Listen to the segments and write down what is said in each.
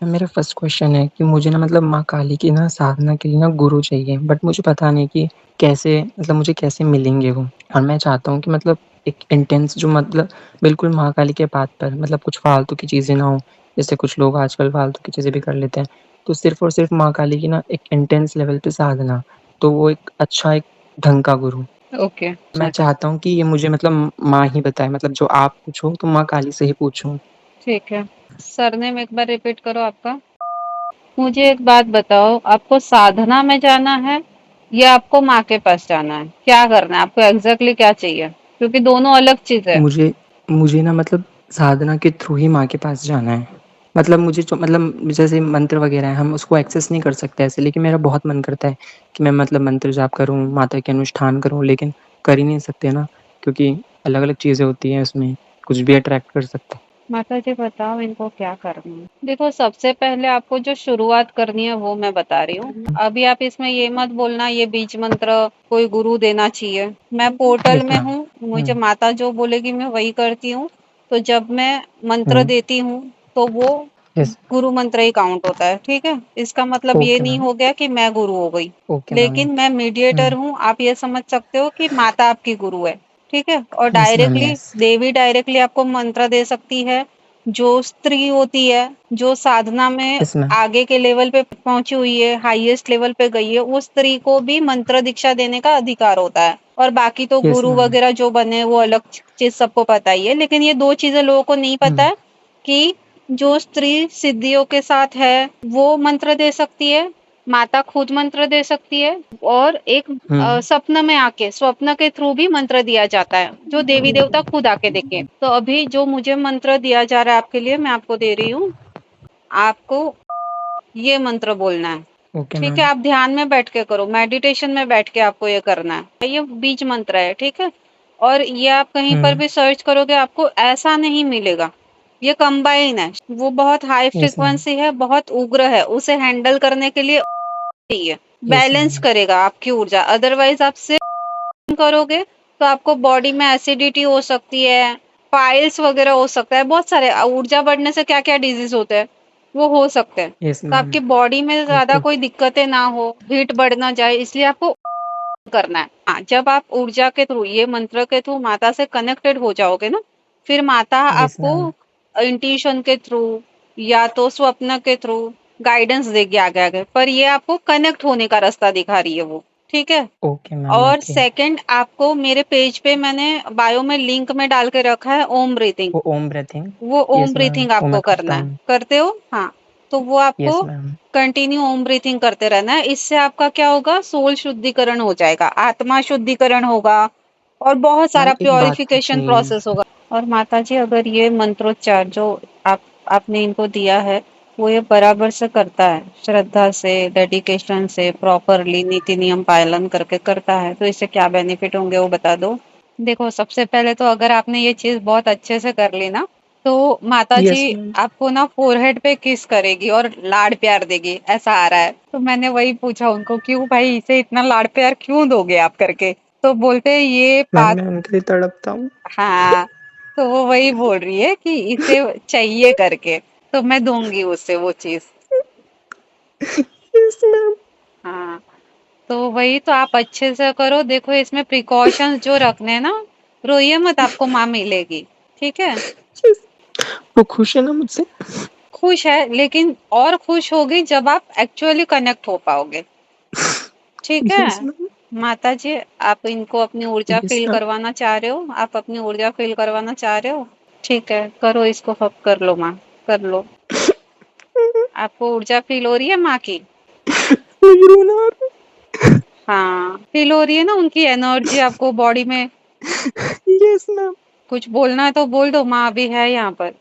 मेरा first question है कि मुझे ना मतलब माँ काली की ना साधना के लिए ना गुरु चाहिए, बट मुझे पता नहीं कि कैसे, मतलब मुझे कैसे मिलेंगे वो। और मैं चाहता हूँ कि मतलब एक इंटेंस जो मतलब बिल्कुल माँ काली के बात पर, मतलब कुछ फालतू की चीज़ें ना हो, जैसे कुछ लोग आजकल फालतू की चीज़ें भी कर लेते हैं। तो सिर्फ़ और सिर्फ़ माँ काली की ना एक इंटेंस लेवल पे साधना, तो वो एक अच्छा एक ढंग का गुरु। ओके। मैं चाहता हूँ कि ये मुझे मतलब माँ ही बताए, मतलब जो आप पूछो तो माँ काली से ही पूछूँ। ठीक है। सरनेम एक बार रिपीट करो आपका। मुझे एक बात बताओ, आपको साधना में जाना है या आपको माँ के पास जाना है? क्या करना है आपको, एग्जैक्टली क्या चाहिए? क्योंकि दोनों अलग चीज है। मुझे मुझे ना मतलब साधना के थ्रू ही माँ के पास जाना है। मतलब मुझे जो मतलब जैसे मंत्र वगैरह है, हम उसको एक्सेस नहीं कर सकते ऐसे, लेकिन मेरा बहुत मन करता है कि मैं मतलब मंत्र जाप करूँ, माता के अनुष्ठान करूँ, लेकिन कर ही नहीं सकते ना, क्योंकि अलग-अलग चीज़ें होती हैं उसमें, कुछ भी अट्रैक्ट कर सकता है। माता जी बताओ इनको क्या करना है। देखो, सबसे पहले आपको जो शुरुआत करनी है वो मैं बता रही हूँ। अभी आप इसमें ये मत बोलना ये बीज मंत्र कोई गुरु देना चाहिए। मैं पोर्टल यस में मैम। हूँ, मुझे हुँ, माता जो बोलेगी मैं वही करती हूँ। तो जब मैं मंत्र हुँ, देती हूँ तो वो यस। गुरु मंत्र ही काउंट होता है, ठीक है। इसका मतलब ये ओके नहीं मैम, हो गया कि मैं गुरु हो गई, ओके मैम, लेकिन ओके। मैं मीडिएटर हुँ, हूँ। आप ये समझ सकते हो कि माता आपकी गुरु है, ठीक है। और यस मैम, डायरेक्टली यस। देवी डायरेक्टली आपको मंत्र दे सकती है। जो स्त्री होती है, जो साधना में यस मैम, आगे के लेवल पे पहुंची हुई है, हाईएस्ट लेवल पे गई है, उस स्त्री को भी मंत्र दीक्षा देने का अधिकार होता है। और बाकी तो यस गुरु मैम। वगैरह जो बने वो अलग चीज, सबको पता ही है। लेकिन ये दो चीजें लोगों को नहीं पता हुँ, है कि जो स्त्री सिद्धियों के साथ है वो मंत्र दे सकती है, माता खुद मंत्र दे सकती है। और एक हुँ, सपने में आके, स्वप्न के थ्रू भी मंत्र दिया जाता है, जो देवी देवता खुद आके देखे। तो अभी जो मुझे मंत्र दिया जा रहा है आपके लिए, मैं आपको दे रही हूँ। आपको ये मंत्र बोलना है, ओके ठीक है। मैम। आप ध्यान में बैठ के करो, मेडिटेशन में बैठ के आपको ये करना है। ये बीज मंत्र है, ठीक है। और ये आप कहीं पर हुँ, भी सर्च करोगे आपको ऐसा नहीं मिलेगा। ये कंबाइन है, वो बहुत हाई यस मैम, फ्रिक्वेंसी है, बहुत उग्र है। उसे हैंडल करने के लिए चाहिए, यस बैलेंस मैम। करेगा आपकी ऊर्जा। अदरवाइज आप करोगे तो आपको बॉडी में एसिडिटी हो सकती है, पाइल्स वगैरह हो सकता है, बहुत सारे ऊर्जा बढ़ने से क्या क्या डिजीज होते हैं वो हो सकते हैं। यस तो मैम। आपकी बॉडी में ज्यादा ओके। कोई दिक्कतें ना हो, हीट बढ़ ना जाए, इसलिए आपको करना है। हाँ, जब आप ऊर्जा के थ्रू, ये मंत्र के थ्रू माता से कनेक्टेड हो जाओगे ना, फिर माता यस आपको मैम। इंट्यूशन के थ्रू या तो स्वप्न के थ्रू गाइडेंस देगी आगे आगे। पर ये आपको कनेक्ट होने का रास्ता दिखा रही है वो, ठीक है। ओके मैम, और ओके। सेकंड, आपको मेरे पेज पे मैंने बायो में लिंक में डाल के रखा है ओम ब्रीथिंग। वो ओम ब्रीथिंग। वो ओम यस मैम, ब्रीथिंग वो आपको मैं करना करता है, हूँ। करते हो? हाँ। तो वो आपको यस मैम। कंटिन्यू ओम ब्रीथिंग करते रहना है। इससे आपका क्या होगा, सोल शुद्धिकरण हो जाएगा, आत्मा शुद्धिकरण होगा, और बहुत मैम सारा एक बात प्योरिफिकेशन पूछनी है। प्रोसेस होगा। और माता जी, अगर ये मंत्रोच्चार जो आप आपने इनको दिया है, वो ये बराबर से करता है, श्रद्धा से, डेडिकेशन से, प्रॉपरली नीति नियम पालन करके करता है, तो इससे क्या बेनिफिट होंगे वो बता दो। देखो, सबसे पहले तो अगर आपने ये चीज बहुत अच्छे से कर ली ना, तो माता जी यस मैम। आपको ना फोरहेड पे किस करेगी और लाड प्यार देगी, ऐसा आ रहा है। तो मैंने वही पूछा उनको, क्यों भाई इसे इतना लाड प्यार क्यों दोगे आप करके? तो बोलते हैं ये मैम पास। मैं उनके लिए तड़पता हूँ। हाँ, तो वो वही बोल रही है कि इसे चाहिए करके, तो मैं दूंगी उसे वो चीज। Yes ma'am. हाँ, तो वही तो आप अच्छे से करो। देखो, इसमें प्रिकॉशंस जो रखने हैं ना, रोइए मत, आपको माँ मिलेगी, ठीक है। यस। वो खुश है ना मुझसे? खुश है, लेकिन और खुश होगी जब आप एक्चुअली कनेक्ट हो पाओगे, ठीक यस है। मैम। माता जी, आप इनको अपनी ऊर्जा यस फील मैम। करवाना चाह रहे हो? आप अपनी ऊर्जा फील करवाना चाह रहे हो? ठीक है, करो इसको, हक कर लो माँ, कर लो। आपको ऊर्जा फील हो रही है माँ की? मुझे रोना आ रहा हाँ, फील हो रही है ना उनकी एनर्जी आपको बॉडी में? है। Yes ma'am. कुछ बोलना है तो बोल दो, माँ अभी है यहाँ पर।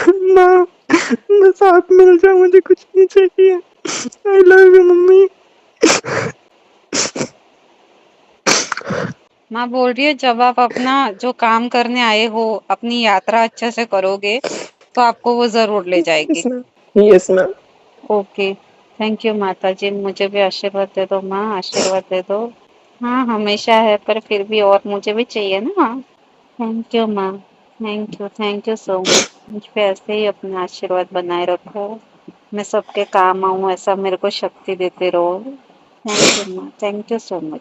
मैम, बस आप मिल जाओ, मुझे कुछ नहीं चाहिए। I love you mummy. माँ बोल रही है जब आप अपना जो काम करने आए हो, अपनी यात्रा अच्छे से करोगे, तो आपको वो जरूर ले यस जाएगी। Ma'am. Yes ma'am. Okay, thank you माता जी, मुझे भी आशीर्वाद दे दो माँ, आशीर्वाद दे दो। हाँ, हमेशा है, पर फिर भी और मुझे भी चाहिए ना माँ। थैंक यू माँ, थैंक यू सो मच। मुझ पे ऐसे ही अपना आशीर्वाद बनाए रखो। मैं सबके काम आऊँ, ऐसा मेरे को शक्ति देते रहो। थैंक यू माँ, थैंक यू सो मच।